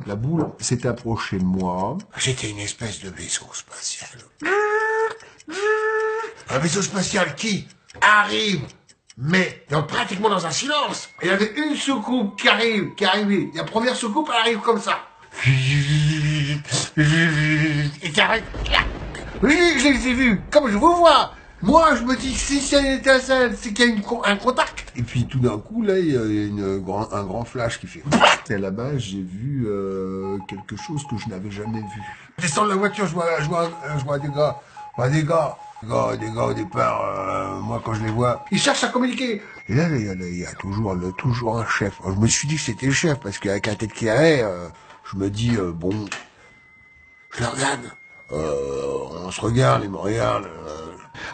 La boule s'est approchée de moi. J'étais une espèce de vaisseau spatial. Un vaisseau spatial qui arrive, mais pratiquement dans un silence. Il y avait une soucoupe qui arrivait. La première soucoupe, elle arrive comme ça. Et qui arrête. Oui, je les ai vus, comme je vous vois. Moi, je me dis, si c'est une étincelle, c'est qu'il y a un contact. Et puis, tout d'un coup, là, il y a un grand flash qui fait... Et là-bas, j'ai vu quelque chose que je n'avais jamais vu. Je descends de la voiture, je vois des gars au départ, moi, quand je les vois, ils cherchent à communiquer. Et là, il y a toujours un chef. Alors, je me suis dit que c'était le chef, parce qu'avec la tête qu'il avait, je me dis, bon, je le regarde. On se regarde, il me regarde.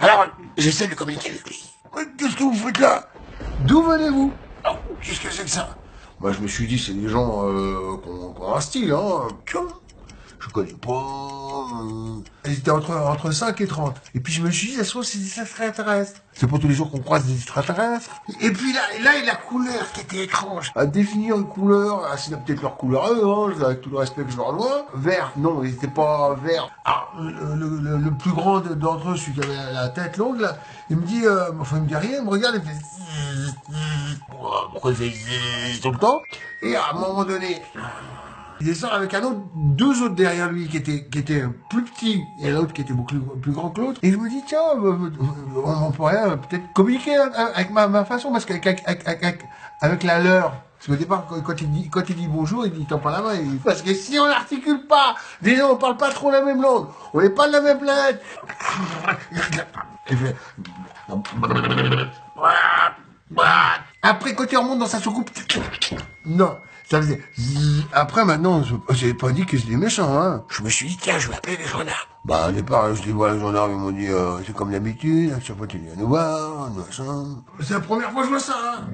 Alors, j'essaie de communiquer avec lui. Qu'est-ce que vous faites là? D'où venez-vous? Oh, qu'est-ce que c'est que ça? Moi, je me suis dit, c'est des gens qui ont un style, hein. Je connais pas. Ils étaient entre 5 et 30. Et puis je me suis dit, ça se trouve, c'est des extraterrestres. C'est pas tous les jours qu'on croise des extraterrestres. Et puis là, la couleur qui était étrange. À définir une couleur, c'est peut-être leur couleur à eux, hein, avec tout le respect que je leur dois. Vert, non, ils étaient pas verts. Ah, le plus grand d'entre eux, celui qui avait la tête longue, là, il me dit, enfin, il me dit rien, il me regarde, il fait... Pourquoi il fait tout le temps? Et à un moment donné... Il descend avec deux autres derrière lui qui étaient plus petits et l'autre qui était beaucoup plus grand que l'autre. Et je me dis, tiens, on pourrait peut-être communiquer avec ma façon, parce qu'avec la leur. Parce qu'au départ, quand il dit bonjour, il tend pas la main. Parce que si on n'articule pas, déjà on parle pas trop la même langue, on n'est pas de la même planète. Il fait... Après, quand il remonte dans sa soucoupe, non, ça faisait... Après, maintenant, j'ai pas dit que c'était méchant, hein. Je me suis dit, tiens, je vais appeler les gendarmes. Bah, au départ, je dis, voilà, les gendarmes, ils m'ont dit, c'est comme d'habitude, à chaque fois, tu viens nous voir, machin. C'est la première fois que je vois ça, hein.